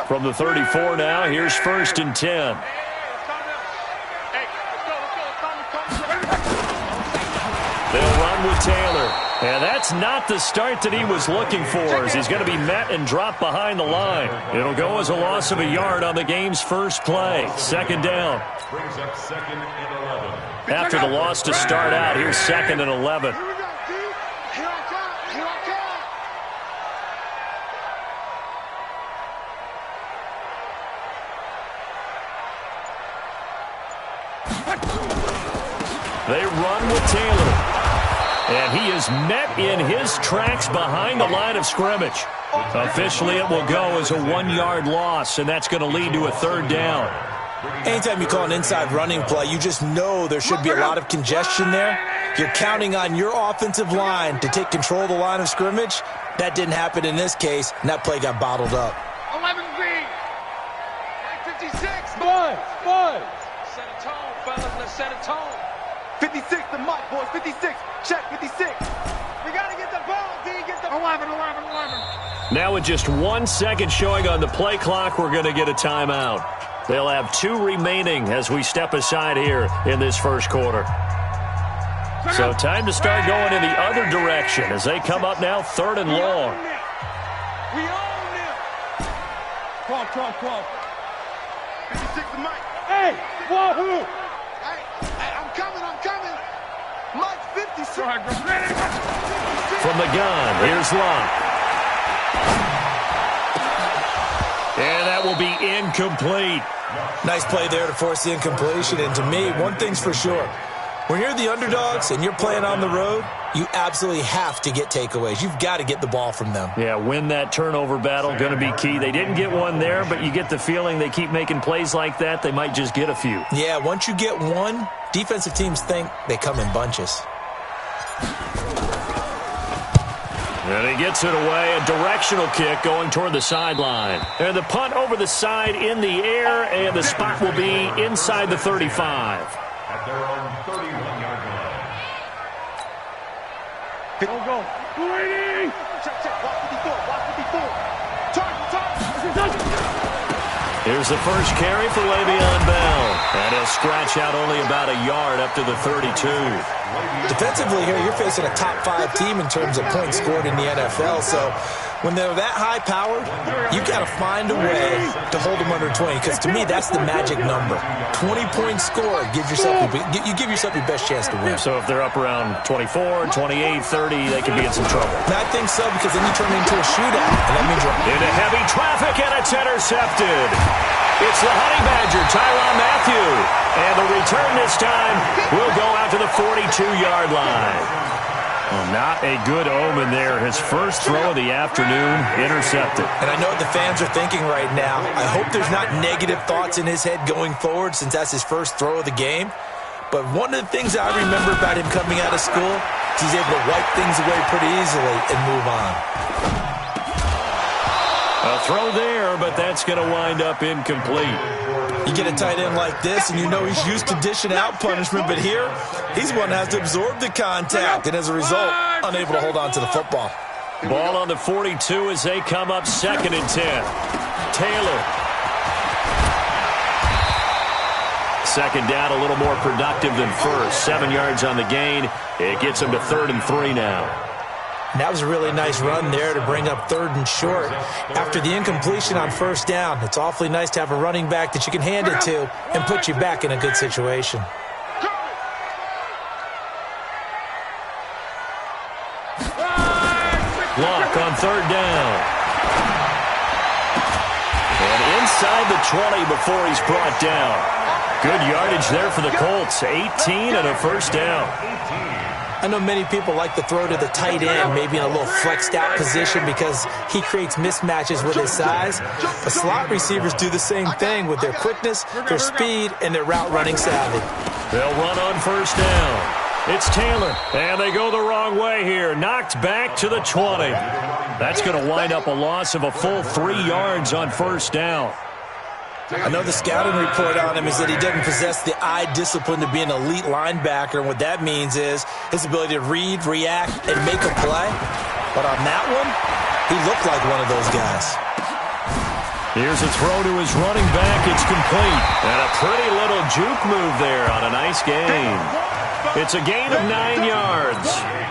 From the 34 now, here's 1st and 10. They'll run with Taylor. And that's not the start that he was looking for, as he's going to be met and dropped behind the line. It'll go as a loss of a yard on the game's first play. 2nd down. After the loss to start out, here's 2nd and 11. They run with Taylor. And he is met in his tracks behind the line of scrimmage. Officially, it will go as a 1-yard loss, and that's going to lead to a 3rd down. Anytime you call an inside running play, you just know there should be a lot of congestion there. You're counting on your offensive line to take control of the line of scrimmage. That didn't happen in this case, and that play got bottled up. 11B. 56. Boys. Set a tone, fellas. Let's set a tone. 56, the mic, boys. 56. Check 56. We got to get the ball, D. Get the 11. Now with just 1 second showing on the play clock, we're going to get a timeout. They'll have 2 remaining as we step aside here in this first quarter. So time to start going in the other direction as they come up now 3rd and long. We own them. Come on. 56 the mic. Hey, wahoo! Hey, I'm coming. Mike 56. From the gun, here's Locke. And that will be incomplete. Nice play there to force the incompletion. And to me, one thing's for sure. When you're the underdogs and you're playing on the road, you absolutely have to get takeaways. You've got to get the ball from them. Yeah, win that turnover battle, going to be key. They didn't get one there, but you get the feeling they keep making plays like that, they might just get a few. Yeah, once you get one, defensive teams think they come in bunches. And he gets it away, a directional kick going toward the sideline. And the punt over the side in the air, and the spot will be inside the 35. At their own 31-yard line. Go. Brady! Check. Walk 54. Target. Here's the first carry for Le'Veon Bell. And he'll scratch out only about a yard up to the 32. Defensively here, you're facing a top 5 team in terms of points scored in the NFL. So when they're that high powered, you've got to find a way to hold them under 20. Because to me, that's the magic number. 20-point score gives yourself you give yourself your best chance to win. So if they're up around 24, 28, 30, they could be in some trouble. I think so, because then you turn it into a shootout. And that means you're into heavy traffic, and it's intercepted. It's the Honey Badger, Tyrann Mathieu. And the return this time will go out to the 42-yard line. Well, not a good omen there. His first throw of the afternoon, intercepted. And I know what the fans are thinking right now. I hope there's not negative thoughts in his head going forward, since that's his first throw of the game. But one of the things I remember about him coming out of school is he's able to wipe things away pretty easily and move on. A throw there, but that's going to wind up incomplete. You get a tight end like this, and you know he's used to dishing out punishment, but here, he's one that has to absorb the contact, and as a result, unable to hold on to the football. Ball on the 42 as they come up 2nd and 10. Taylor. 2nd down, a little more productive than first. 7 yards on the gain. It gets him to 3rd and 3 now. And that was a really nice run there to bring up 3rd and short. After the incompletion on 1st down, it's awfully nice to have a running back that you can hand it to and put you back in a good situation. Block on 3rd down. And inside the 20 before he's brought down. Good yardage there for the Colts. 18 and a 1st down. I know many people like to throw to the tight end, maybe in a little flexed out position because he creates mismatches with his size. But slot receivers do the same thing with their quickness, their speed, and their route running savvy. They'll run on 1st down. It's Taylor, and they go the wrong way here. Knocked back to the 20. That's going to wind up a loss of a full 3 yards on 1st down. I know the scouting report on him is that he doesn't possess the eye discipline to be an elite linebacker, and what that means is his ability to read, react, and make a play. But on that one, he looked like one of those guys. Here's a throw to his running back. It's complete. And a pretty little juke move there on a nice gain. It's a gain of 9 yards.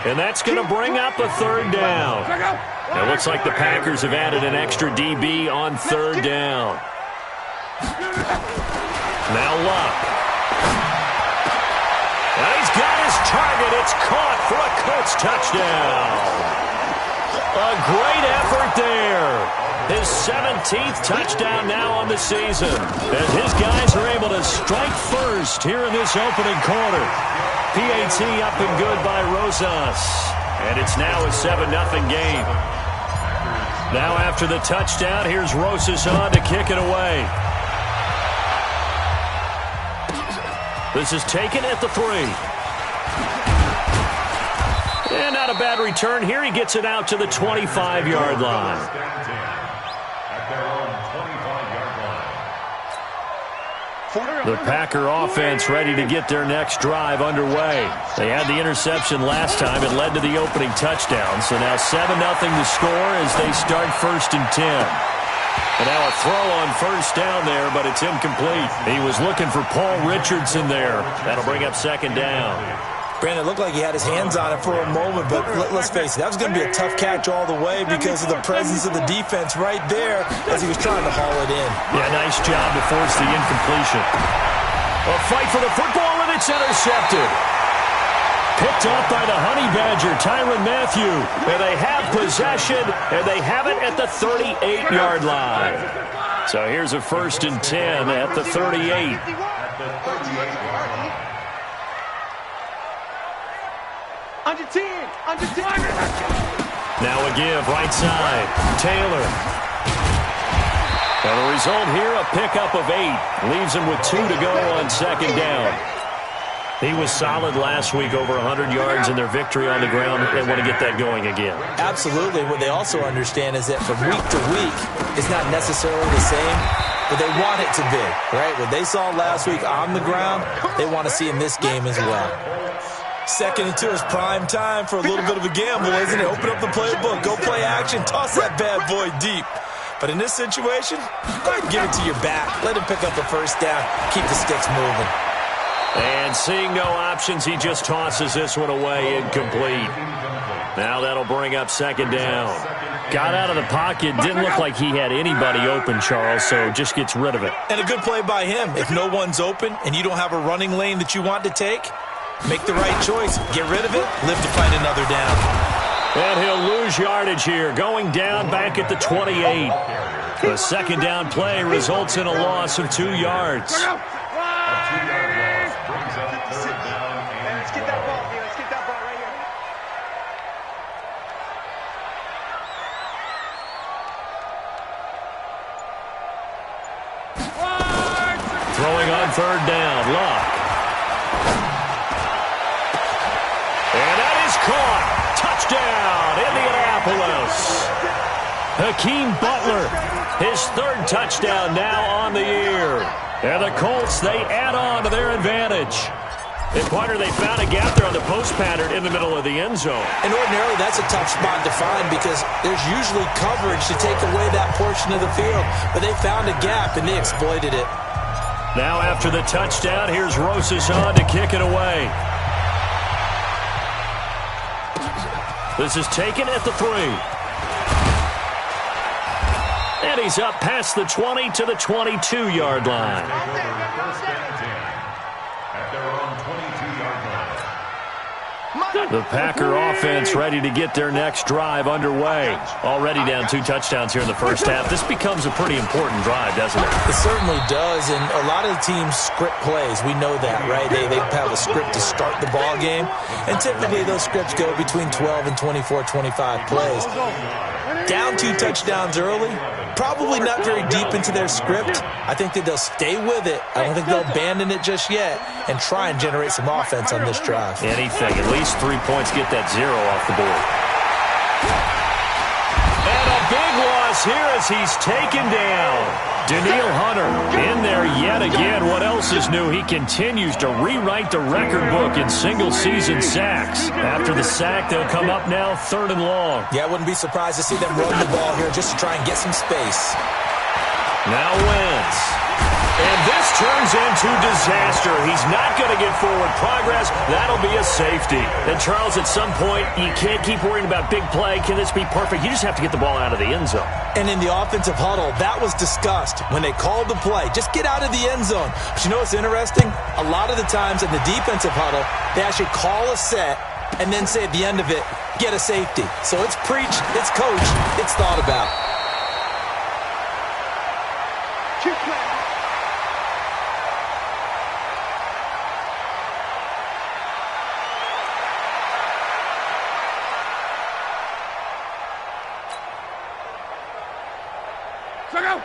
And that's going to bring up a third down. It looks like the Packers have added an extra DB on third down. Now Luck. And he's got his target. It's caught for a Colts touchdown. A great effort there. His 17th touchdown now on the season. As his guys are able to strike first here in this opening quarter. PAT up and good by Rosas. And it's now a 7-0 game. Now after the touchdown, here's Rosas on to kick it away. This is taken at the 3. And not a bad return here. He gets it out to the 25-yard line. The Packer offense ready to get their next drive underway. They had the interception last time. It led to the opening touchdown. So now 7-0 the score as they start 1st and 10. And now a throw on first down there, but it's incomplete. He was looking for Paul Richardson there. That'll bring up 2nd down. Brandon, it looked like he had his hands on it for a moment, but let's face it, that was going to be a tough catch all the way because of the presence of the defense right there as he was trying to haul it in. Yeah, nice job to force the incompletion. A fight for the football, and it's intercepted. Picked off by the Honey Badger, Tyrann Mathieu. And they have possession, and they have it at the 38-yard line. So here's a 1st and 10 at the 38. Under 10, under 10. Now a give, right side. Taylor. And the result here, a pickup of 8. Leaves him with 2 to go on 2nd down. He was solid last week, over 100 yards in their victory on the ground. They want to get that going again. Absolutely. What they also understand is that from week to week, it's not necessarily the same, but they want it to be, right? What they saw last week on the ground, they want to see in this game as well. 2nd and 2 is prime time for a little bit of a gamble, isn't it? Open up the playbook, go play action, toss that bad boy deep. But in this situation, go ahead and give it to your back. Let him pick up the 1st down, keep the sticks moving. And seeing no options, he just tosses this one away, incomplete. Now that'll bring up 2nd down. Got out of the pocket, didn't look like he had anybody open, Charles, so just gets rid of it. And a good play by him. If no one's open and you don't have a running lane that you want to take, make the right choice. Get rid of it. Live to fight another down. And he'll lose yardage here, going down back at the 28. The 2nd down play results in a loss of 2 yards. Let's get that ball here. Let's get that ball right here. Throwing on 3rd down, Luck. And that is caught. Touchdown, Indianapolis. Hakeem Butler, his 3rd touchdown now on the year. And the Colts, they add on to their advantage. And Pointer, they found a gap there on the post pattern in the middle of the end zone. And ordinarily, that's a tough spot to find because there's usually coverage to take away that portion of the field. But they found a gap, and they exploited it. Now after the touchdown, here's Rosas on to kick it away. This is taken at the 3. And he's up past the 20 to the 22-yard line. The Packer offense ready to get their next drive underway. Already down 2 touchdowns here in the first half. This becomes a pretty important drive, doesn't it? It certainly does, and a lot of the teams script plays. We know that, right? They have a script to start the ball game, and typically those scripts go between 12 and 24, 25 plays. Down 2 touchdowns early, probably not very deep into their script. I think that they'll stay with it. I don't think they'll abandon it just yet and try and generate some offense on this drive. Anything. At least 3 points, get that 0 off the board. And a big loss here as he's taken down. Danielle Hunter in there yet again. What else is new? He continues to rewrite the record book in single-season sacks. After the sack, they'll come up now 3rd and long. Yeah, I wouldn't be surprised to see them run the ball here just to try and get some space. Now Wentz. And this turns into disaster. He's not going to get forward progress. That'll be a safety. And, Charles, at some point, you can't keep worrying about big play. Can this be perfect? You just have to get the ball out of the end zone. And in the offensive huddle, that was discussed when they called the play. Just get out of the end zone. But you know what's interesting? A lot of the times in the defensive huddle, they actually call a set and then say at the end of it, get a safety. So it's preached, it's coached, it's thought about. Keep playing.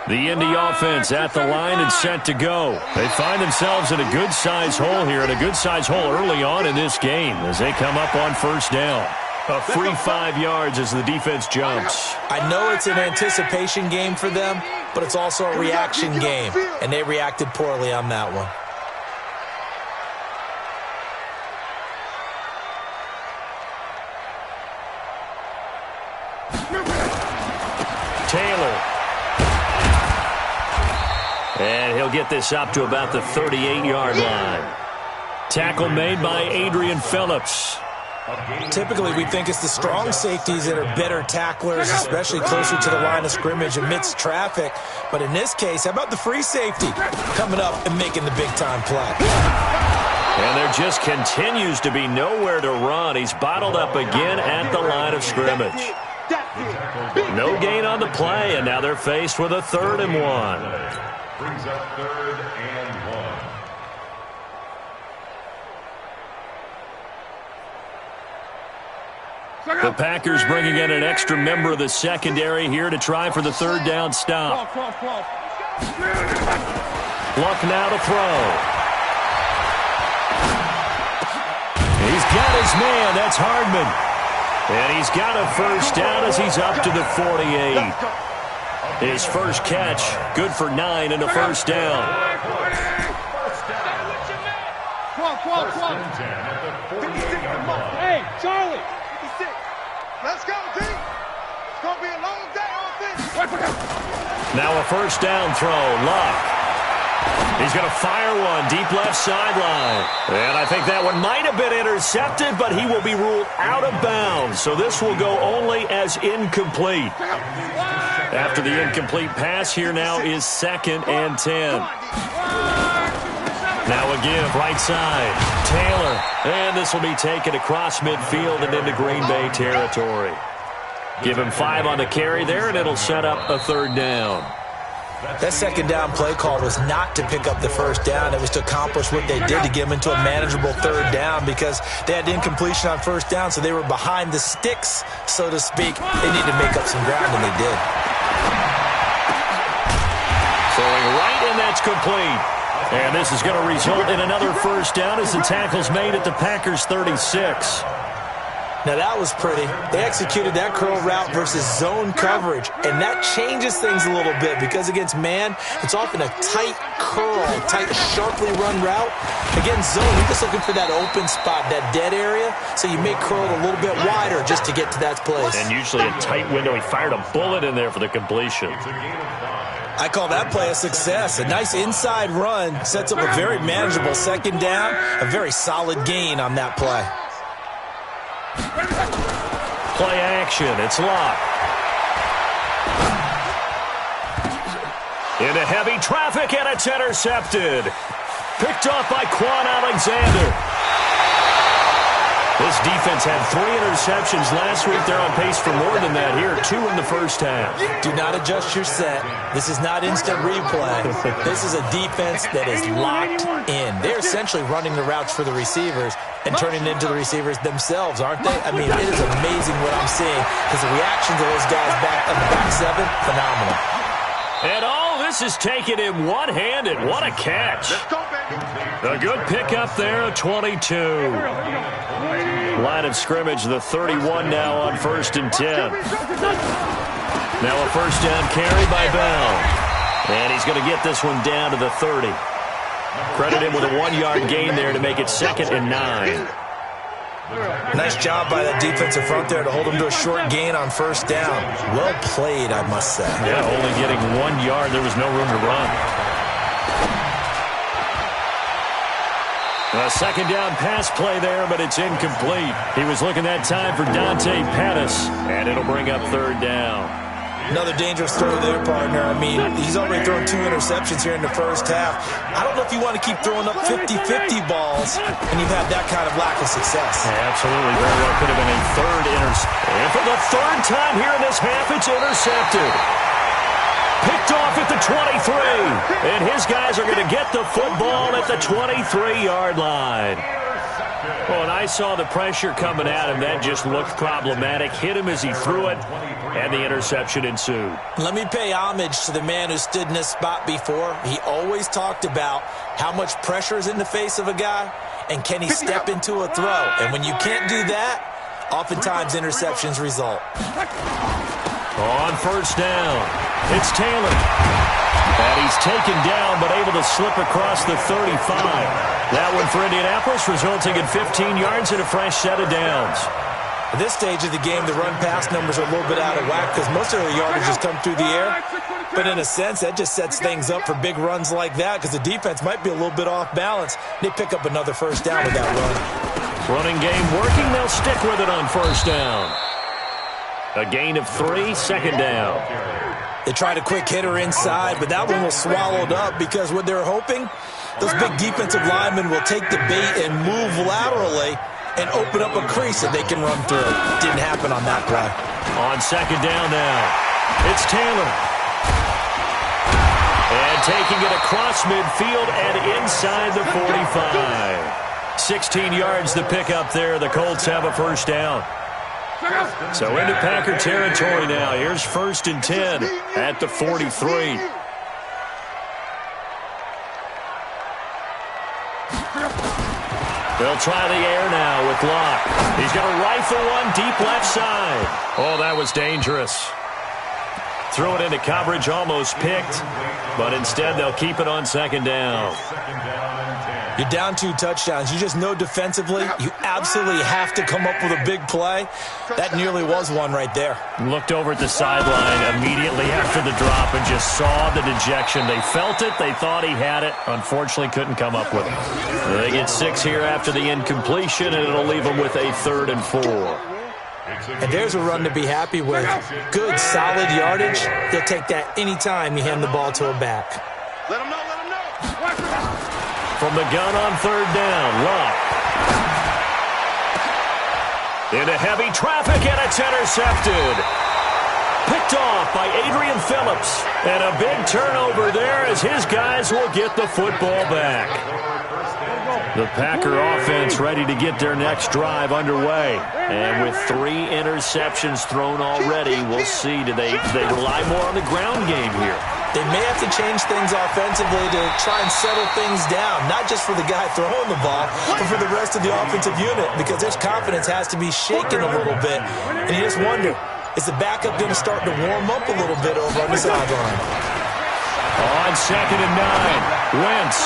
The Indy offense at the line and set to go. They find themselves in a good-sized hole here, and a good-sized hole early on in this game as they come up on first down. A free 5 yards as the defense jumps. I know it's an anticipation game for them, but it's also a reaction game, and they reacted poorly on that one. Taylor. And he'll get this up to about the 38-yard line. Tackle made by Adrian Phillips. Typically, we think it's the strong safeties that are better tacklers, especially closer to the line of scrimmage amidst traffic. But in this case, how about the free safety coming up and making the big-time play? And there just continues to be nowhere to run. He's bottled up again at the line of scrimmage. No gain on the play, and now they're faced with a 3rd and 1. Brings up 3rd and 1. The Packers bringing in an extra member of the secondary here to try for the 3rd down stop. Luck now to throw. He's got his man. That's Hardman. And he's got a first down as he's up to the 48. His first catch, good for 9 and a first down. Hey, Charlie. 56. Let's go, team. It's going to be a long day on this. Now a first down throw. Luck. He's going to fire one deep left sideline. And I think that one might have been intercepted, but he will be ruled out of bounds. So this will go only as incomplete. After the incomplete pass, here now is 2nd and 10. Now again, right side, Taylor. And this will be taken across midfield and into Green Bay territory. Give him 5 on the carry there, and it'll set up a 3rd down. That 2nd down play call was not to pick up the first down. It was to accomplish what they did, to get them into a manageable 3rd down, because they had incompletion on first down, so they were behind the sticks, so to speak. They needed to make up some ground, and they did. Throwing right, and that's complete. And this is going to result in another first down as the tackle's made at the Packers' 36. Now, that was pretty. They executed that curl route versus zone coverage, and that changes things a little bit because against man, it's often a tight curl, tight, sharply run route. Against zone, you're just looking for that open spot, that dead area, so you may curl it a little bit wider just to get to that place. And usually a tight window. He fired a bullet in there for the completion. I call that play a success. A nice inside run sets up a very manageable 2nd down, a very solid gain on that play. Play action. It's Luck. Into heavy traffic, and it's intercepted. Picked off by Quan Alexander. This defense had 3 interceptions last week. They're on pace for more than that here. 2 in the first half. Do not adjust your set. This is not instant replay. This is a defense that is locked in. They're essentially running the routes for the receivers and turning it into the receivers themselves, aren't they? I mean, it is amazing what I'm seeing because the reactions of those guys back on the back 7, phenomenal. And all this is taken in one-handed. What a catch. A good pickup there at 22. Line of scrimmage, the 31 now on 1st and 10. Now a first down carry by Bell. And he's going to get this one down to the 30. Credit him with a 1-yard gain there to make it 2nd and 9. Nice job by that defensive front there to hold him to a short gain on first down. Well played, I must say. Yeah, only getting 1 yard. There was no room to run. A second down pass play there, but it's incomplete. He was looking that time for Dante Pettis, and it'll bring up third down. Another dangerous throw there, partner. I mean, he's already thrown 2 interceptions here in the first half. I don't know if you want to keep throwing up 50-50 balls, and you've had that kind of lack of success. Yeah, absolutely. Very well could have been a third interception. And for the third time here in this half, it's intercepted. Picked off at the 23. And his guys are going to get the football at the 23-yard line. Well, and I saw the pressure coming at him. That just looked problematic. Hit him as he threw it, and the interception ensued. Let me pay homage to the man who stood in this spot before. He always talked about how much pressure is in the face of a guy, and can he step into a throw. And when you can't do that, oftentimes interceptions result. On first down, it's Taylor. And he's taken down, but able to slip across the 35. That one for Indianapolis, resulting in 15 yards and a fresh set of downs. At this stage of the game, the run-pass numbers are a little bit out of whack because most of the yardage has come through the air. But in a sense, that just sets things up for big runs like that because the defense might be a little bit off balance. They pick up another first down with that run. Running game working. They'll stick with it on first down. A gain of 3, second down. They tried a quick hitter inside, but that one was swallowed up because what they're hoping, those big defensive linemen will take the bait and move laterally and open up a crease that they can run through. Didn't happen on that play. On second down now, it's Taylor. And taking it across midfield and inside the 45. 16 yards to pick up there. The Colts have a first down. So into Packer territory now. Here's 1st and 10 at the 43. They'll try the air now with Locke. He's going to rifle one deep left side. Oh, that was dangerous. Threw it into coverage, almost picked, but instead they'll keep it on second down. You're down 2 touchdowns. You just know defensively you absolutely have to come up with a big play. That nearly was one right there. Looked over at the sideline immediately after the drop and just saw the dejection. They felt it. They thought he had it. Unfortunately, couldn't come up with it. They get 6 here after the incompletion, and it'll leave them with a 3rd and 4. And there's a run to be happy with. Good, solid yardage. They'll take that anytime you hand the ball to a back. Let him know, let him know. From the gun on 3rd down, Locke. Into heavy traffic, and it's intercepted. Picked off by Adrian Phillips. And a big turnover there as his guys will get the football back. The Packer offense ready to get their next drive underway. And with 3 interceptions thrown already, we'll see. Do they rely more on the ground game here? They may have to change things offensively to try and settle things down, not just for the guy throwing the ball, but for the rest of the offensive unit, because their confidence has to be shaken a little bit. And you just wonder, is the backup going to start to warm up a little bit over on the sideline? On 2nd and 9, Wentz.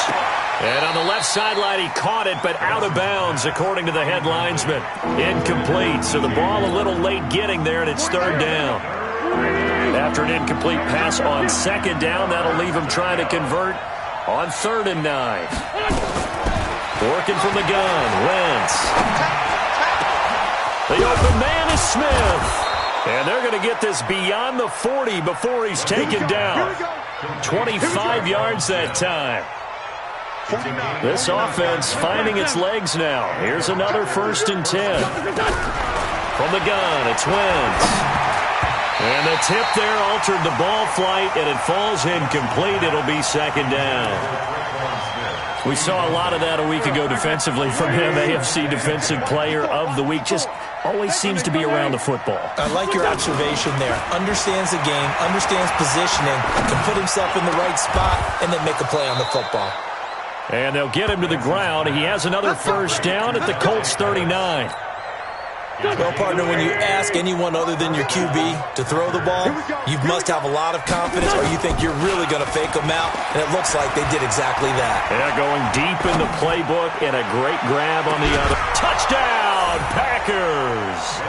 And on the left sideline, he caught it, but out of bounds, according to the head linesman. Incomplete, so the ball a little late getting there, and it's 3rd down. After an incomplete pass on 2nd down, that'll leave him trying to convert on 3rd and 9. Working from the gun, Wentz. The open man is Smith. And they're going to get this beyond the 40 before he's taken down. 25 yards that time. This offense finding its legs now. Here's another 1st and 10. From the gun, it's Wentz. And the tip there altered the ball flight, and it falls incomplete. It'll be 2nd down. We saw a lot of that a week ago defensively from him. AFC Defensive Player of the Week. Just always seems to be around the football. I like your observation there. Understands the game, understands positioning, can put himself in the right spot, and then make a play on the football. And they'll get him to the ground. He has another first down at the Colts 39. Well, partner, when you ask anyone other than your QB to throw the ball, you must have a lot of confidence, or you think you're really going to fake them out, and it looks like they did exactly that. Yeah, going deep in the playbook, and a great grab on the other. Touchdown! Touchdown, Packers.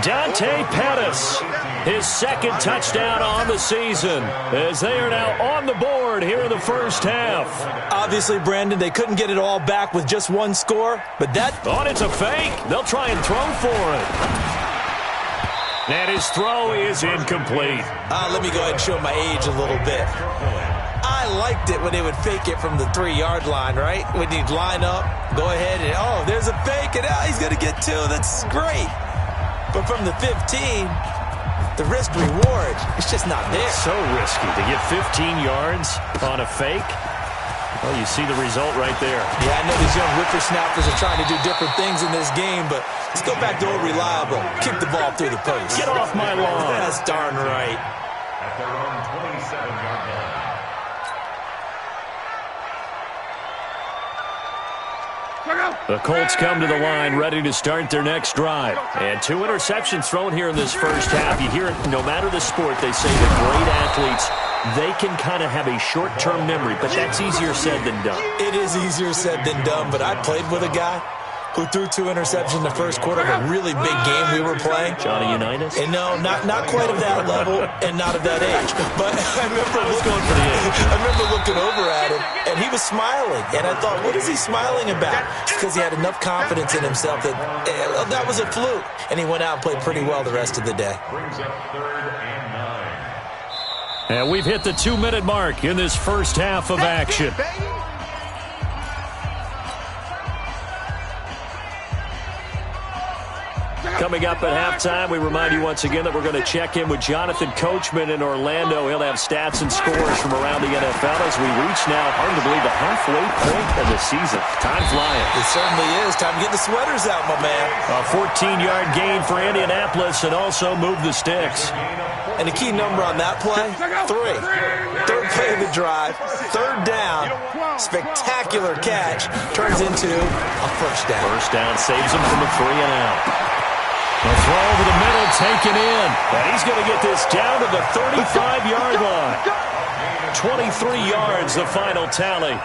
Dante Pettis, his second touchdown on the season, as they are now on the board here in the first half. Obviously, Brandon, they couldn't get it all back with just one score, but that... Oh, it's a fake. They'll try and throw for it. And his throw is incomplete. Let me go ahead and show my age a little bit. I liked it when they would fake it from the 3-yard line, right? When you'd line up, go ahead and, oh, there's a fake, and he's going to get 2. That's great. But from the 15, the risk-reward, it's just not there. So risky to get 15 yards on a fake. Well, you see the result right there. Yeah, I know these young whippersnappers are trying to do different things in this game, but let's go back to old reliable. Kick the ball through the post. Get off my lawn. That's darn right. At their own 27-yard line. The Colts come to the line ready to start their next drive. And 2 interceptions thrown here in this first half. You hear it, no matter the sport, they say that great athletes, they can kind of have a short-term memory, but that's easier said than done. It is easier said than done, but I played with a guy who threw 2 interceptions in the first quarter of a really big game we were playing. Johnny Unitas? And no, not quite of that level and not of that age. But I remember looking over at him, and he was smiling. And I thought, what is he smiling about? Because he had enough confidence in himself that that was a fluke. And he went out and played pretty well the rest of the day. Brings up 3rd and 9. And we've hit the 2-minute mark in this first half of action. Coming up at halftime, we remind you once again that we're going to check in with Jonathan Coachman in Orlando. He'll have stats and scores from around the NFL as we reach now, hard to believe, the halfway point of the season. Time flying. It certainly is. Time to get the sweaters out, my man. A 14-yard gain for Indianapolis and also move the sticks. And the key number on that play, 3. Third play of the drive, 3rd down, spectacular catch, turns into a first down. First down saves him from a 3-and-out. The throw over the middle taken in. And he's going to get this down to the 35-yard line. 23 yards, the final tally.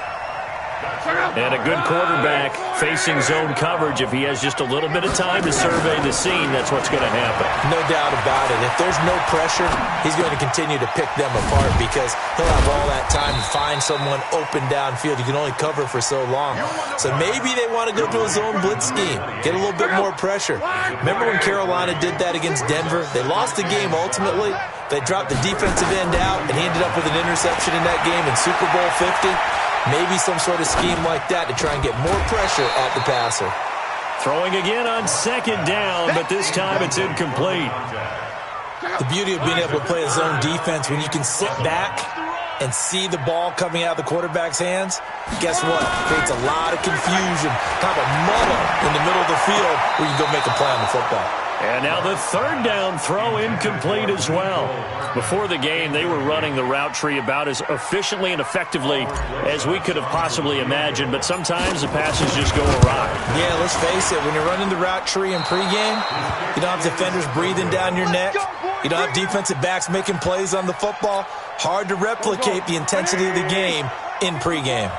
And a good quarterback facing zone coverage. If he has just a little bit of time to survey the scene, that's what's going to happen. No doubt about it. If there's no pressure, he's going to continue to pick them apart because he'll have all that time to find someone open downfield. You can only cover for so long. So maybe they want to go to a zone blitz scheme, get a little bit more pressure. Remember when Carolina did that against Denver? They lost the game ultimately. They dropped the defensive end out, and he ended up with an interception in that game in Super Bowl 50. Maybe some sort of scheme like that to try and get more pressure at the passer. Throwing again on 2nd down, but this time it's incomplete. The beauty of being able to play a zone defense when you can sit back and see the ball coming out of the quarterback's hands, guess what? Creates a lot of confusion, kind of a muddle in the middle of the field where you can go make a play on the football. And now the 3rd down throw incomplete as well. Before the game, they were running the route tree about as efficiently and effectively as we could have possibly imagined, but sometimes the passes just go awry. Yeah, let's face it, when you're running the route tree in pregame, you don't have defenders breathing down your neck. You don't have defensive backs making plays on the football. Hard to replicate the intensity of the game in pregame.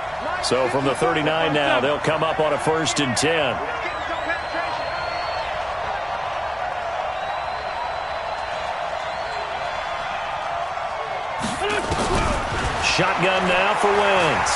So from the 39 now, they'll come up on a 1st and 10. Shotgun now for Wentz.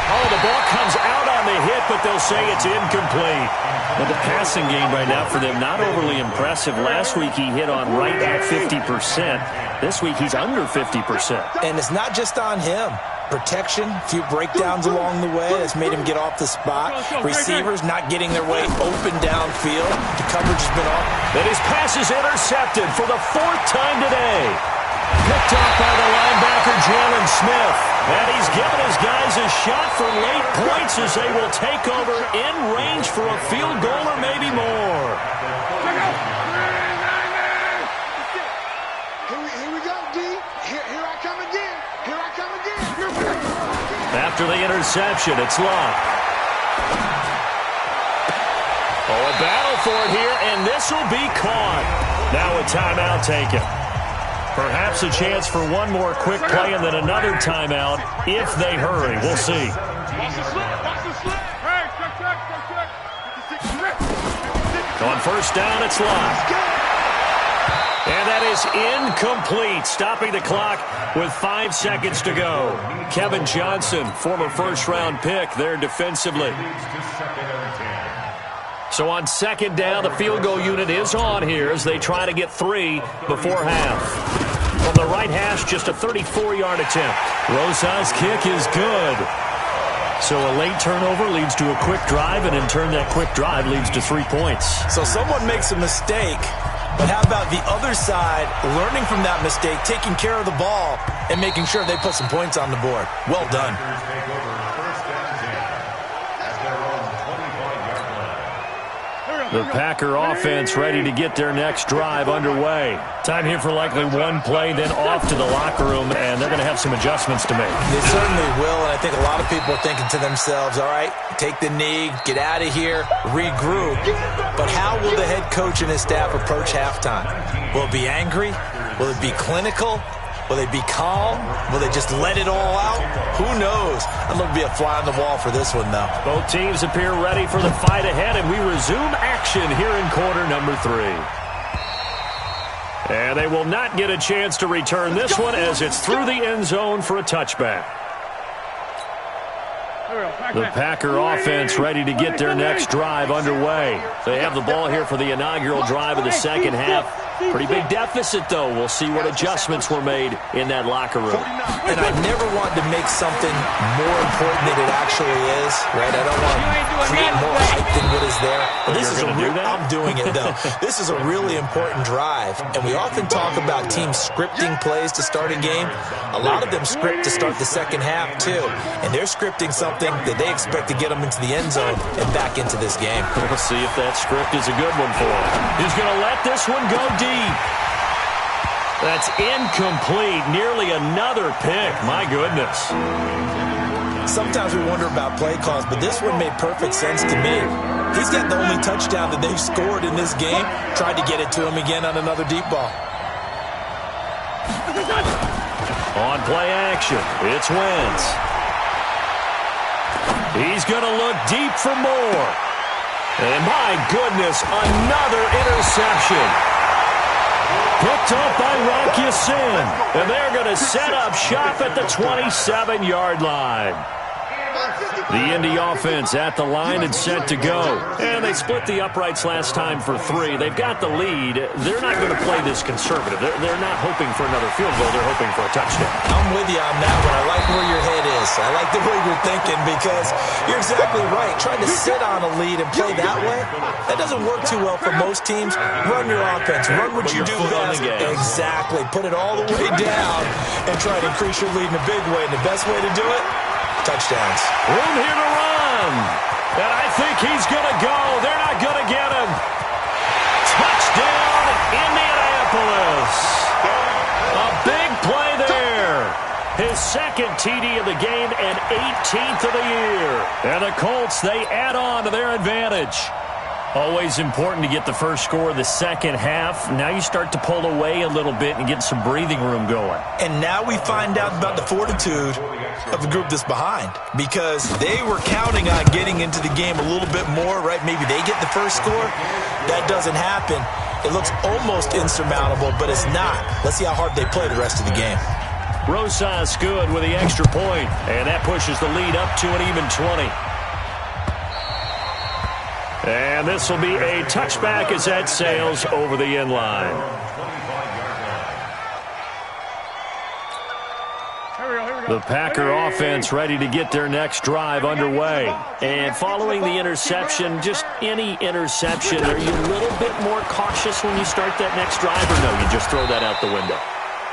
Oh, the ball comes out on the hit, but they'll say it's incomplete. Well, the passing game right now for them, not overly impressive. Last week he hit on right at 50%. This week he's under 50%. And it's not just on him. Protection, a few breakdowns along the way. That's made him get off the spot. Receivers not getting their way open downfield. The coverage has been off. And his pass is intercepted for the 4th time today. Picked off by the linebacker, Jalen Smith. And he's given his guys a shot for late points as they will take over in range for a field goal or maybe more. Here we go, D. Here I come again. Here I come again. After the interception, it's Locke. Oh, a battle for it here, and this will be caught. Now a timeout taken. Perhaps a chance for one more quick play and then another timeout if they hurry. We'll see. Watch the slip. Watch the slip. Hey, check. On first down, it's Lott. And that is incomplete, stopping the clock with 5 seconds to go. Kevin Johnson, former first-round pick there defensively. So on second down, the field goal unit is on here as they try to get 3 before half. From the right hash, just a 34-yard attempt. Rosas' kick is good. So a late turnover leads to a quick drive, and in turn that quick drive leads to 3 points. So someone makes a mistake, but how about the other side learning from that mistake, taking care of the ball, and making sure they put some points on the board? Well done. The Packer offense ready to get their next drive underway. Time here for likely one play, then off to the locker room, and they're going to have some adjustments to make. They certainly will, and I think a lot of people are thinking to themselves, all right, take the knee, get out of here, regroup. But how will the head coach and his staff approach halftime? Will it be angry? Will it be clinical? Will they be calm? Will they just let it all out? Who knows? I'd love to be a fly on the wall for this one, though. Both teams appear ready for the fight ahead, and we resume action here in quarter number 3. And they will not get a chance to return this one as it's through the end zone for a touchback. The Packer offense ready to get their next drive underway. They have the ball here for the inaugural drive of the second half. Pretty big deficit, though. We'll see what adjustments were made in that locker room. And I never want to make something more important than it actually is, right? I don't want to create more hype than what is there. But this is I'm doing it, though. This is a really important drive. And we often talk about teams scripting plays to start a game. A lot of them script to start the second half, too. And they're scripting something that they expect to get them into the end zone and back into this game. We'll see if that script is a good one for them. He's going to let this one go deep. That's incomplete. Nearly another pick. My goodness. Sometimes we wonder about play calls, but this one made perfect sense to me. He's got the only touchdown that they've scored in this game. Tried to get it to him again on another deep ball. On play action, it's Wentz. He's going to look deep for more. And my goodness, another interception. Picked up by Rocky Sin. And they're going to set up shop at the 27-yard line. The Indy offense at the line and set to go. And they split the uprights last time for 3. They've got the lead. They're not going to play this conservative. They're not hoping for another field goal. They're hoping for a touchdown. I'm with you on that one. I like where your head is. I like the way you're thinking because you're exactly right. Trying to sit on a lead and play that way, that doesn't work too well for most teams. Run your offense. Run what you do best. Exactly. Put it all the way down and try to increase your lead in a big way. And the best way to do it, touchdowns. Room here to run. And I think he's going to go. They're not going to get him. Touchdown, Indianapolis. A big play there. His second TD of the game and 18th of the year. And the Colts, they add on to their advantage. Always important to get the first score of the second half. Now you start to pull away a little bit and get some breathing room going. And now we find out about the fortitude of the group that's behind because they were counting on getting into the game a little bit more, right? Maybe they get the first score. That doesn't happen. It looks almost insurmountable, but it's not. Let's see how hard they play the rest of the game. Rosas good with the extra point, and that pushes the lead up to an even 20. And this will be a touchback as that sails over the end line. The Packer offense ready to get their next drive underway. And following the interception, just any interception, are you a little bit more cautious when you start that next drive, or no, you just throw that out the window?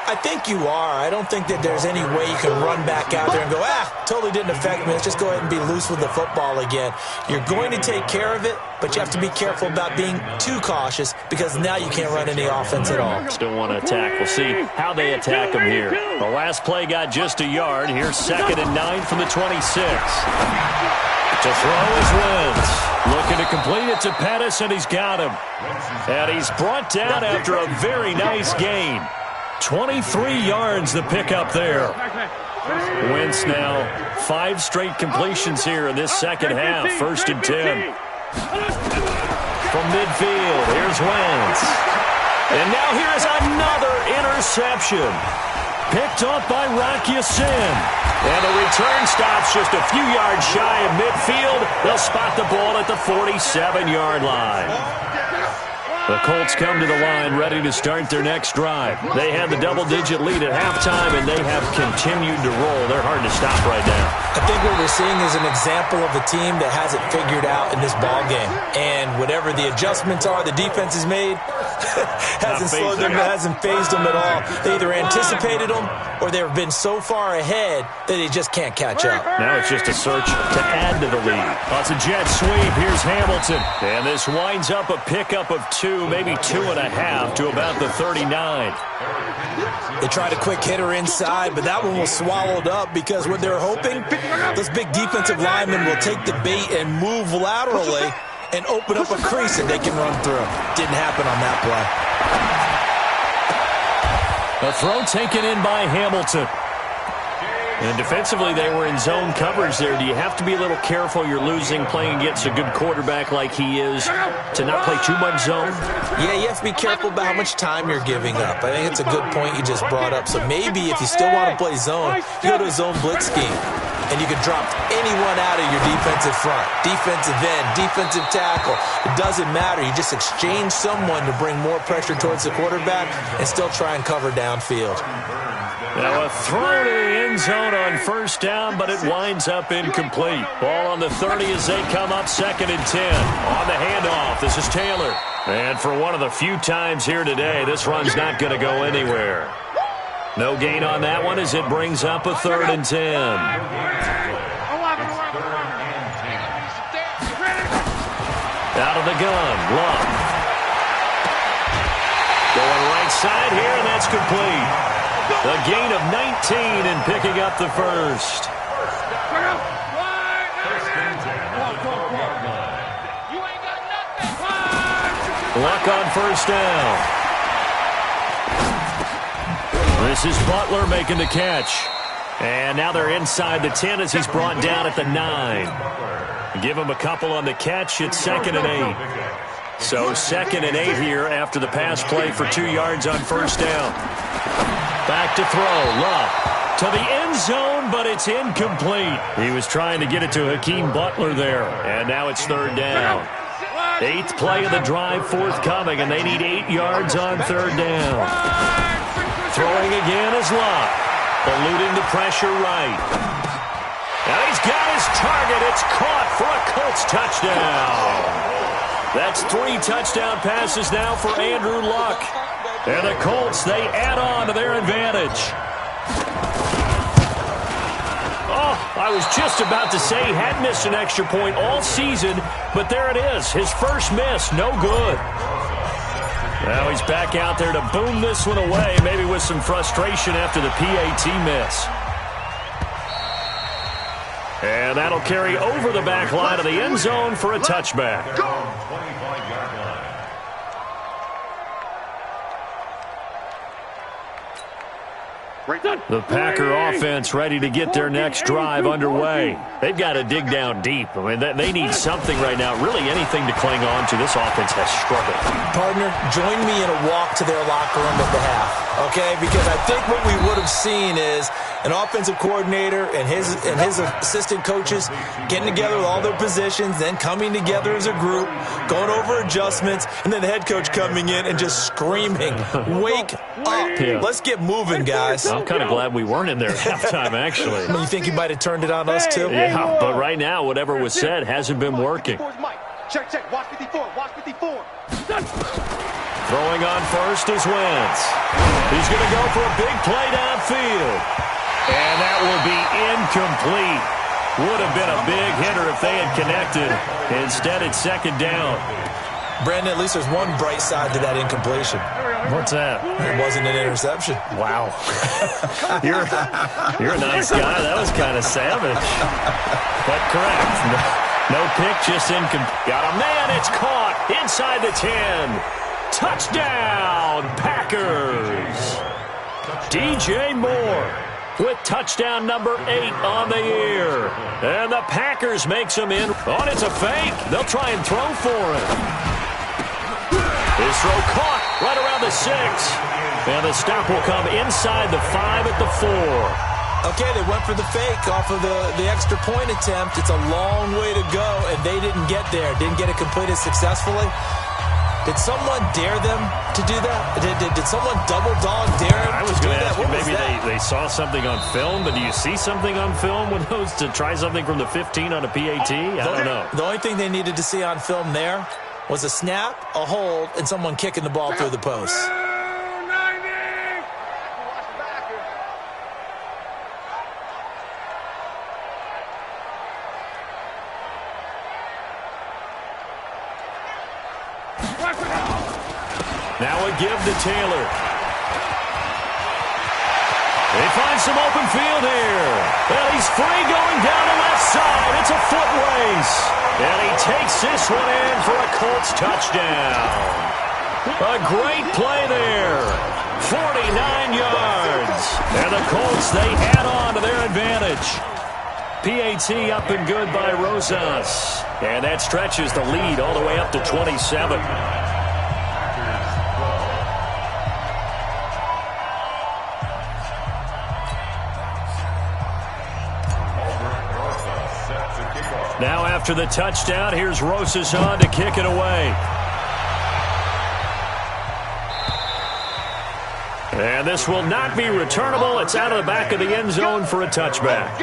I think you are. I don't think that there's any way you can run back out there and go, totally didn't affect me. Let's just go ahead and be loose with the football again. You're going to take care of it, but you have to be careful about being too cautious because now you can't run any offense at all. Still want to attack. We'll see how they attack them here. The last play got just a yard. Here's 2nd and 9 from the 26. To throw is Wentz. Looking to complete it to Pettis, and he's got him. And he's brought down after a very nice gain. 23 yards the pickup there. Wentz now 5 straight completions here in this second half. 1st and 10. from midfield. Here's Wentz. And now here's another interception. Picked up by Rocky Sin. And the return stops just a few yards shy of midfield. They'll spot the ball at the 47-yard line. The Colts come to the line ready to start their next drive. They had the double-digit lead at halftime, and they have continued to roll. They're hard to stop right now. I think what we're seeing is an example of a team that has it figured out in this ball game. And whatever the adjustments are the defense has made hasn't slowed them, hasn't phased them at all. They either anticipated them or they've been so far ahead that they just can't catch up. Now it's just a search to add to the lead. It's a jet sweep. Here's Hamilton. And this winds up a pickup of 2, maybe 2.5 to about the 39. They tried a quick hitter inside, but that one was swallowed up because what they're hoping, those big defensive linemen will take the bait and move laterally and open up a crease that they can run through. Didn't happen on that play. A throw taken in by Hamilton. And defensively, they were in zone coverage there. Do you have to be a little careful? You're losing, playing against a good quarterback like he is, to not play too much zone? Yeah, you have to be careful about how much time you're giving up. I think it's a good point you just brought up. So maybe if you still want to play zone, you go to a zone blitz scheme. And you can drop anyone out of your defensive front, defensive end, defensive tackle. It doesn't matter. You just exchange someone to bring more pressure towards the quarterback and still try and cover downfield. Now a throw to the end zone on first down, but it winds up incomplete. Ball on the 30 as they come up 2nd and 10. On the handoff, this is Taylor. And for one of the few times here today, this run's not going to go anywhere. No gain on that one as it brings up a 3rd and 10. Out of the gun, Love. Going right side here, and that's complete. A gain of 19 and picking up the first. Luck on first down. This is Butler making the catch. And now they're inside the 10 as he's brought down at the 9. Give him a couple on the catch. It's 2nd and 8. So 2nd and 8 here after the pass play for 2 yards on first down. Back to throw. Love to the end zone, but it's incomplete. He was trying to get it to Hakeem Butler there. And now it's 3rd down. 8th play of the drive forthcoming, and they need 8 yards on 3rd down. Throwing again is Love. Eluding the pressure right. Now he's got his target. It's caught for a Colts touchdown. That's 3 touchdown passes now for Andrew Luck. And the Colts, they add on to their advantage. Oh, I was just about to say he had missed an extra point all season, but there it is. His first miss, no good. Now he's back out there to boom this one away, maybe with some frustration after the PAT miss. And that'll carry over the back line of the end zone for a touchback. The Packer offense ready to get their next drive underway. They've got to dig down deep. I mean, they need something right now, really anything to cling on to. This offense has struggled. Partner, join me in a walk to their locker room at the half, okay? Because I think what we would have seen is an offensive coordinator and his assistant coaches getting together with all their positions, then coming together as a group, going over adjustments, and then the head coach coming in and just screaming, "Wake up. Yeah. Let's get moving, guys." I'm kind of glad we weren't in there at halftime, actually. You think he might have turned it on us, too? Yeah, but right now, whatever was said hasn't been working. Check, watch 54, watch 54. Throwing on first is Wentz. He's going to go for a big play downfield. And that will be incomplete. Would have been a big hitter if they had connected. Instead, it's 2nd down. Brandon, at least there's one bright side to that incompletion. What's that? It wasn't an interception. Wow. You're a nice guy. That was kind of savage. But correct. No pick, just incomplete. Got a man. It's caught inside the 10. Touchdown, Packers. DJ Moore with touchdown number 8 on the year. And the Packers makes him in. Oh, it's a fake. They'll try and throw for it. His throw caught right around the 6. And the stop will come inside the 5 at the 4. Okay, they went for the fake off of the extra point attempt. It's a long way to go, and they didn't get there. Didn't get it completed successfully. Did someone dare them to do that? Did someone double dog dare them I was to do going to that? ask you, What was maybe that? they saw something on film, but do you see something on film with those to try something from the 15 on a PAT? I don't know. The only thing they needed to see on film there was a snap, a hold, and someone kicking the ball through the post. Now a give to Taylor. They find some open field here. And he's free going down the left side. It's a foot race. And he takes this one in for a Colts touchdown. A great play there. 49 yards. And the Colts, they add on to their advantage. PAT up and good by ARIOSOx. And that stretches the lead all the way up to 27. Now after the touchdown, here's ARIOSOx on to kick it away. And this will not be returnable. It's out of the back of the end zone for a touchback.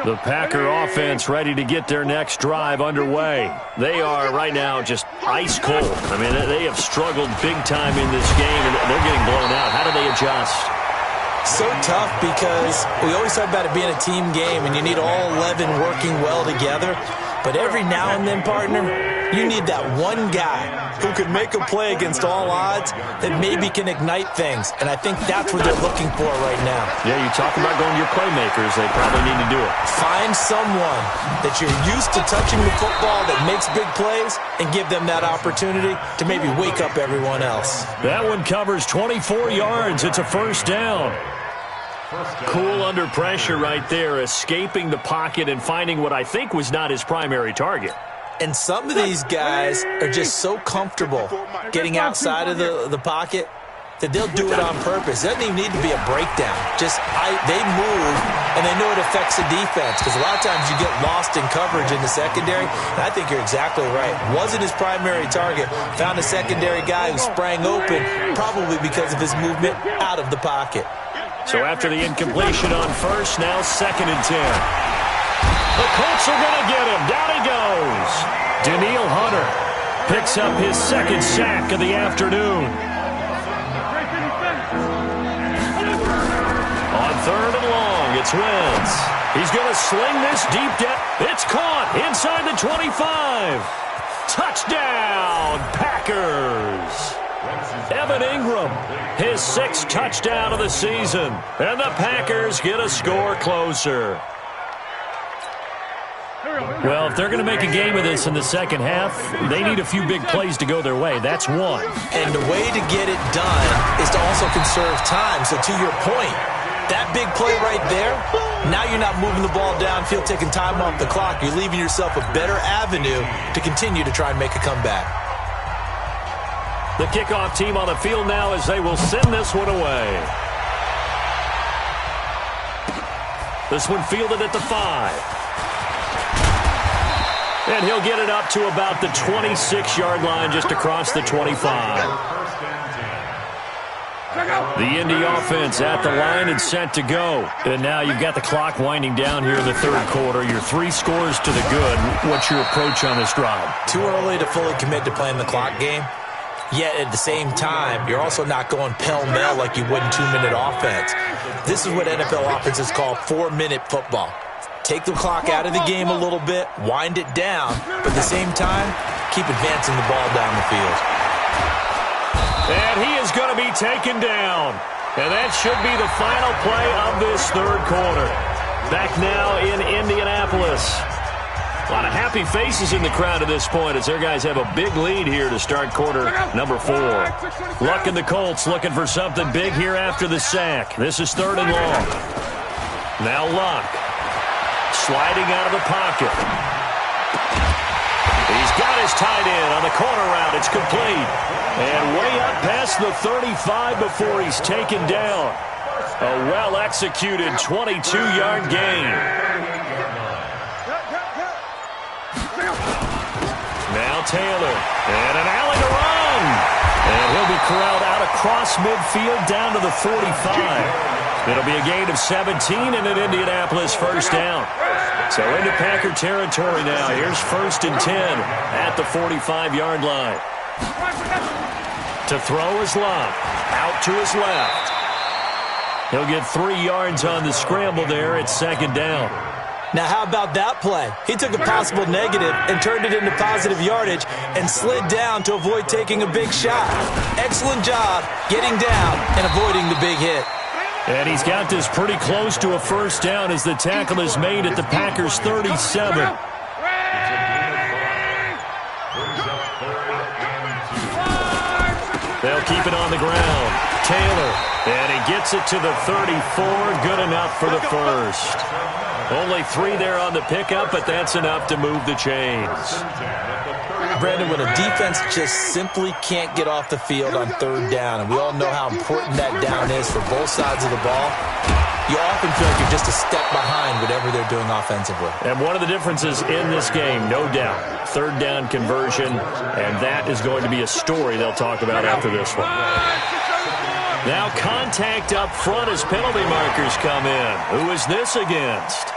The Packer offense ready to get their next drive underway. They are right now just ice cold. I mean, they have struggled big time in this game, and they're getting blown out. How do they adjust? So tough because we always talk about it being a team game and you need all 11 working well together. But every now and then, partner, you need that one guy who can make a play against all odds that maybe can ignite things. And I think that's what they're looking for right now. Yeah, you talk about going to your playmakers. They probably need to do it. Find someone that you're used to touching the football that makes big plays and give them that opportunity to maybe wake up everyone else. That one covers 24 yards. It's a first down. Cool under pressure right there, escaping the pocket and finding what I think was not his primary target. And some of these guys are just so comfortable getting outside of the pocket that they'll do it on purpose. It doesn't even need to be a breakdown. They move, and they know it affects the defense because a lot of times you get lost in coverage in the secondary. And I think you're exactly right. Wasn't his primary target. Found a secondary guy who sprang open, probably because of his movement out of the pocket. So after the incompletion on first, now 2nd and 10. The Colts are going to get him. Down he goes. Danielle Hunter picks up his 2nd sack of the afternoon. On 3rd and long, it's Wentz. He's going to sling this deep down. It's caught inside the 25. Touchdown, Packers. Evan Ingram, his 6th touchdown of the season. And the Packers get a score closer. Well, if they're going to make a game of this in the second half, they need a few big plays to go their way. That's one. And the way to get it done is to also conserve time. So to your point, that big play right there, now you're not moving the ball downfield, taking time off the clock. You're leaving yourself a better avenue to continue to try and make a comeback. The kickoff team on the field now as they will send this one away. This one fielded at the 5. And he'll get it up to about the 26-yard line just across the 25. The Indy offense at the line and set to go. And now you've got the clock winding down here in the 3rd quarter. You're 3 scores to the good. What's your approach on this drive? Too early to fully commit to playing the clock game. Yet at the same time, you're also not going pell-mell like you would in 2-minute offense. This is what NFL offenses call 4-minute football. Take the clock out of the game a little bit, wind it down, but at the same time, keep advancing the ball down the field. And he is going to be taken down. And that should be the final play of this 3rd quarter. Back now in Indianapolis. A lot of happy faces in the crowd at this point as their guys have a big lead here to start quarter number 4. Luck and the Colts looking for something big here after the sack. This is 3rd and long. Now Luck sliding out of the pocket. He's got That is tied in on the corner route. It's complete. And way up past the 35 before he's taken down. A well-executed 22-yard gain. Now Taylor. And an alley to run. And he'll be corralled out across midfield down to the 45. It'll be a gain of 17 and an Indianapolis first down. So into Packer territory now. Here's 1st and 10 at the 45-yard line. To throw is Love. Out to his left. He'll get 3 yards on the scramble there at 2nd down. Now, how about that play? He took a possible negative and turned it into positive yardage and slid down to avoid taking a big shot. Excellent job getting down and avoiding the big hit. And he's got this pretty close to a first down as the tackle is made at the Packers' 37. They'll keep it on the ground. Taylor, and he gets it to the 34. Good enough for the first. Only 3 there on the pickup, but that's enough to move the chains. Brandon, when a defense just simply can't get off the field on 3rd down, and we all know how important that down is for both sides of the ball, you often feel like you're just a step behind whatever they're doing offensively. And one of the differences in this game, no doubt, 3rd down conversion, and that is going to be a story they'll talk about after this one. Now contact up front as penalty markers come in. Who is this against?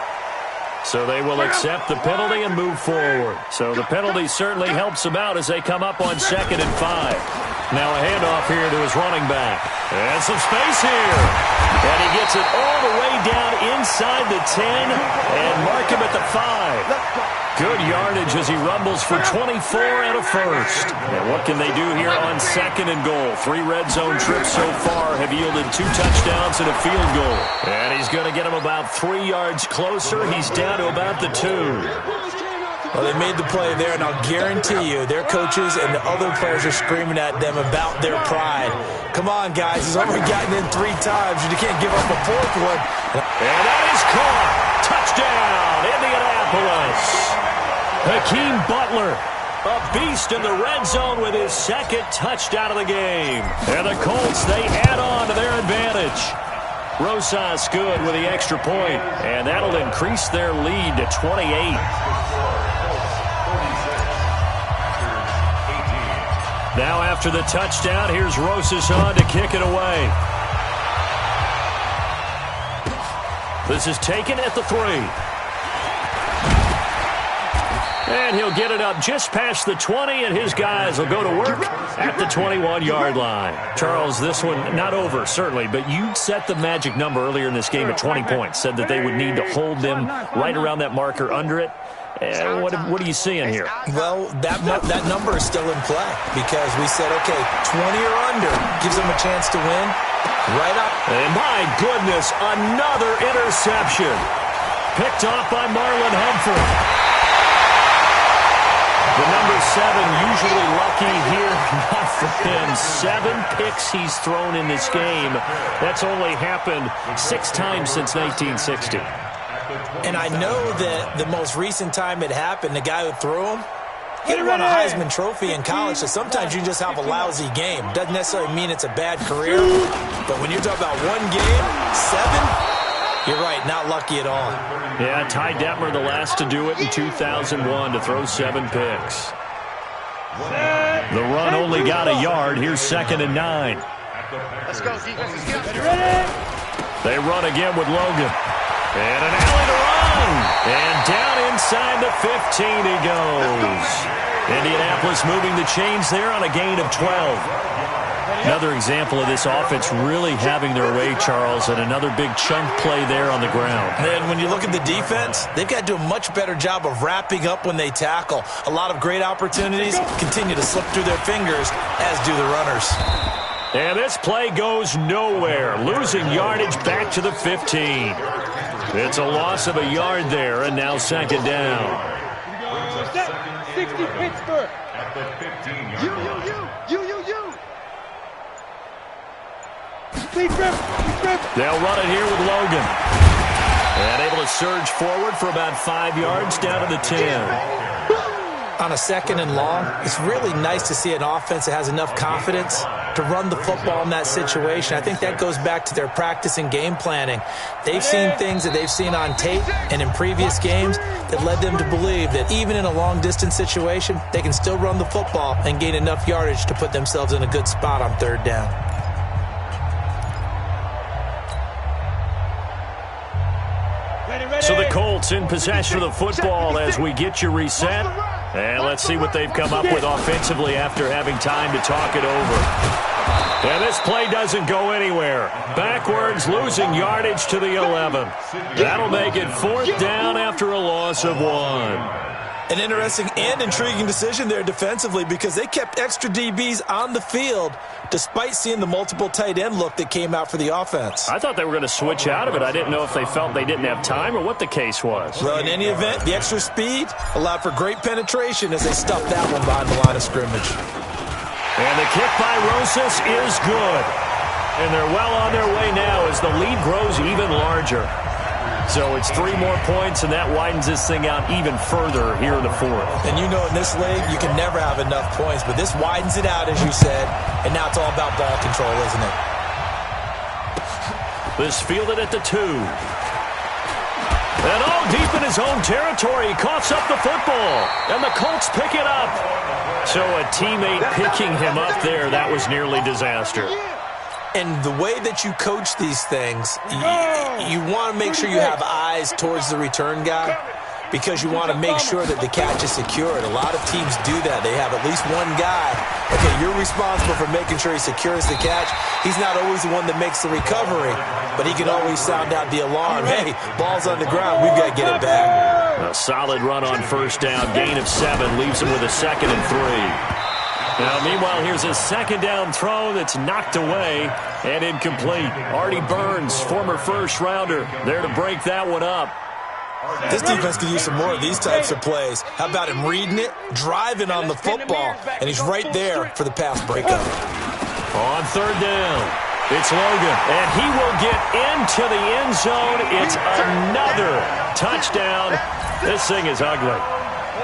So they will accept the penalty and move forward. So the penalty certainly helps them out as they come up on 2nd and 5. Now a handoff here to his running back. And some space here. And he gets it all the way down inside the 10 and mark him at the 5. Good yardage as he rumbles for 24 and a first. And what can they do here on 2nd and goal? 3 red zone trips so far have yielded 2 touchdowns and a field goal. And he's going to get him about 3 yards closer. He's down to about the 2. Well, they made the play there, and I'll guarantee you their coaches and the other players are screaming at them about their pride. Come on, guys. He's already gotten in 3 times. You can't give up a 4th one. And that is caught. Touchdown, Indianapolis. Hakeem Butler, a beast in the red zone with his 2nd touchdown of the game. And the Colts, they add on to their advantage. ARIOSOx good with the extra point, and that'll increase their lead to 28. Now after the touchdown, here's ARIOSOx on to kick it away. This is taken at the 3. And he'll get it up just past the 20, and his guys will go to work at the 21-yard line. Charles, this one not over, certainly, but you set the magic number earlier in this game at 20 points, said that they would need to hold them right around that marker under it. What are you seeing here? Well, that number is still in play because we said, okay, 20 or under gives them a chance to win. Right up. And my goodness, another interception. Picked off by Marlon Humphrey. The number 7 usually lucky here, not for him. 7 picks he's thrown in this game. That's only happened 6 times since 1960. And I know that the most recent time it happened, the guy who threw him, he won a Heisman Trophy in college, so sometimes you just have a lousy game. Doesn't necessarily mean it's a bad career, but when you're talking about 1 game, 7, you're right, not lucky at all. Yeah, Ty Detmer, the last to do it in 2001, to throw 7 picks. The run only got a yard. Here's 2nd and 9. Let's go, defense. Let's get up. They run again with Logan. And an alley to run. And down inside the 15 he goes. Indianapolis moving the chains there on a gain of 12. Another example of this offense really having their way, Charles, and another big chunk play there on the ground. And when you look at the defense, they've got to do a much better job of wrapping up when they tackle. A lot of great opportunities continue to slip through their fingers, as do the runners. And this play goes nowhere, losing yardage back to the 15. It's a loss of a yard there, and now 2nd down. 60 Pittsburgh. At the 15-yard line. You. They'll run it here with Logan. And able to surge forward for about 5 yards down to the 10. On a 2nd and long, it's really nice to see an offense that has enough confidence to run the football in that situation. I think that goes back to their practice and game planning. They've seen things that they've seen on tape and in previous games that led them to believe that even in a long-distance situation, they can still run the football and gain enough yardage to put themselves in a good spot on 3rd down. So the Colts in possession of the football as we get you reset. And let's see what they've come up with offensively after having time to talk it over. And this play doesn't go anywhere. Backwards, losing yardage to the 11. That'll make it 4th down after a loss of 1. An interesting and intriguing decision there defensively because they kept extra DBs on the field despite seeing the multiple tight end look that came out for the offense. I thought they were going to switch out of it. I didn't know if they felt they didn't have time or what the case was. Well, in any event, the extra speed allowed for great penetration as they stuffed that one behind the line of scrimmage. And the kick by Rosas is good. And they're well on their way now as the lead grows even larger. So it's 3 more points, and that widens this thing out even further here in the 4th. And you know in this league, you can never have enough points, but this widens it out, as you said, and now it's all about ball control, isn't it? This fielded at the 2. And all deep in his own territory, he coughs up the football, and the Colts pick it up. So a teammate picking him up there, that was nearly disaster. And the way that you coach these things, you want to make sure you have eyes towards the return guy because you want to make sure that the catch is secured. A lot of teams do that. They have at least one guy. Okay, you're responsible for making sure he secures the catch. He's not always the one that makes the recovery, but he can always sound out the alarm. Hey, ball's on the ground. We've got to get it back. A solid run on 1st down. Gain of 7 leaves him with a 2nd and 3. Now, meanwhile, here's a 2nd down throw that's knocked away and incomplete. Artie Burns, former 1st-rounder, there to break that one up. This defense could use some more of these types of plays. How about him reading it, driving on the football, and he's right there for the pass breakup. On 3rd down, it's Logan, and he will get into the end zone. It's another touchdown. This thing is ugly.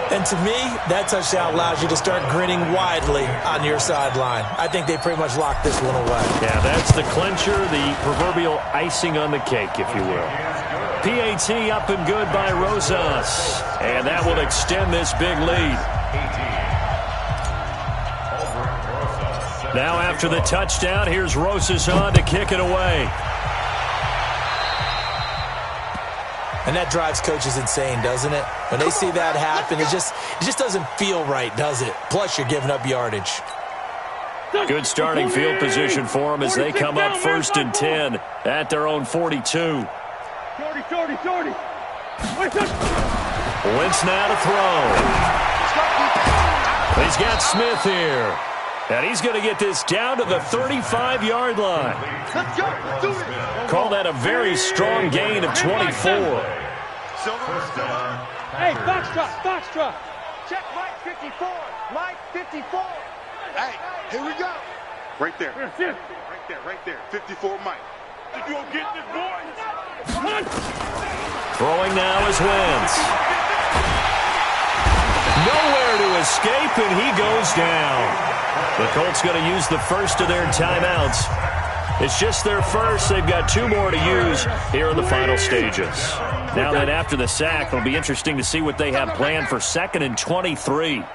And to me, that touchdown allows you to start grinning widely on your sideline. I think they pretty much locked this one away. Yeah, that's the clincher, the proverbial icing on the cake, if you will. PAT up and good by Rosas. And that will extend this big lead. Now after the touchdown, here's Rosas on to kick it away. And that drives coaches insane, doesn't it? When they see that happen, it just doesn't feel right, does it? Plus, you're giving up yardage. Good starting field position for them as they come up 1st and 10 at their own 42. Wentz now to throw. He's got Smith here. And he's going to get this down to the 35-yard line. Let's go. Let's do this. Call that a very strong gain of 24. Hey, Foxtrot. Check Mike 54. Mike 54. Hey, here we go. Right there. Right there. 54 Mike. You gonna get this, boy? Throwing now is Wentz. Nowhere to escape, and he goes down. The Colts going to use the first of their timeouts. It's just their first. They've got 2 more to use here in the final stages. Now that after the sack, it'll be interesting to see what they have planned for 2nd and 23. 49 to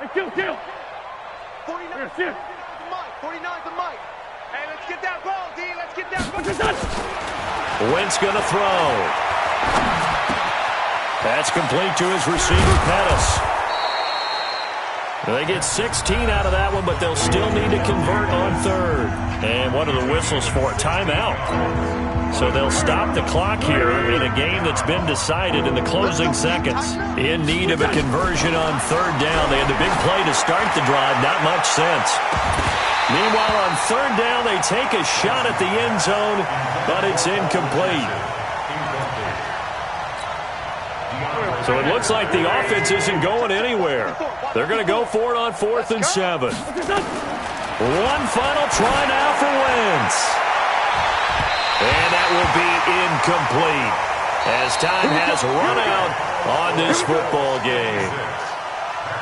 Mike. Hey, let's get that ball, D. Let's get that ball. Wentz going to throw. That's complete to his receiver, Pettis. They get 16 out of that one, but they'll still need to convert on 3rd. And what are the whistles for? Timeout. So they'll stop the clock here in a game that's been decided in the closing seconds. In need of a conversion on 3rd down. They had the big play to start the drive. Not much sense. Meanwhile, on 3rd down, they take a shot at the end zone, but it's incomplete. So it looks like the offense isn't going anywhere. They're going to go for it on 4th and 7. One final try now for Wentz. And that will be incomplete as time has run out on this football game.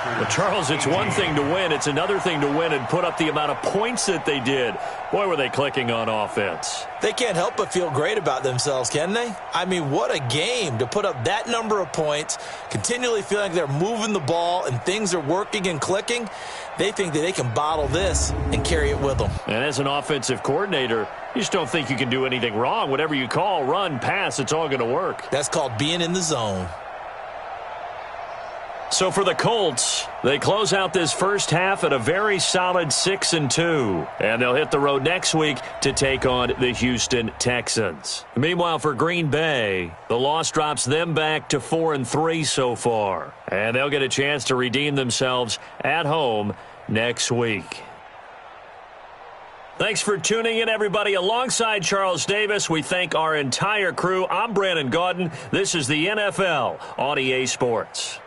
Well, Charles, it's one thing to win. It's another thing to win and put up the amount of points that they did. Boy, were they clicking on offense. They can't help but feel great about themselves, can they? I mean, what a game to put up that number of points, continually feeling like they're moving the ball and things are working and clicking. They think that they can bottle this and carry it with them. And as an offensive coordinator, you just don't think you can do anything wrong. Whatever you call, run, pass, it's all going to work. That's called being in the zone. So for the Colts, they close out this first half at a very solid 6-2. And they'll hit the road next week to take on the Houston Texans. Meanwhile, for Green Bay, the loss drops them back to 4-3 so far. And they'll get a chance to redeem themselves at home next week. Thanks for tuning in, everybody. Alongside Charles Davis, we thank our entire crew. I'm Brandon Gaudin. This is the NFL on EA Sports.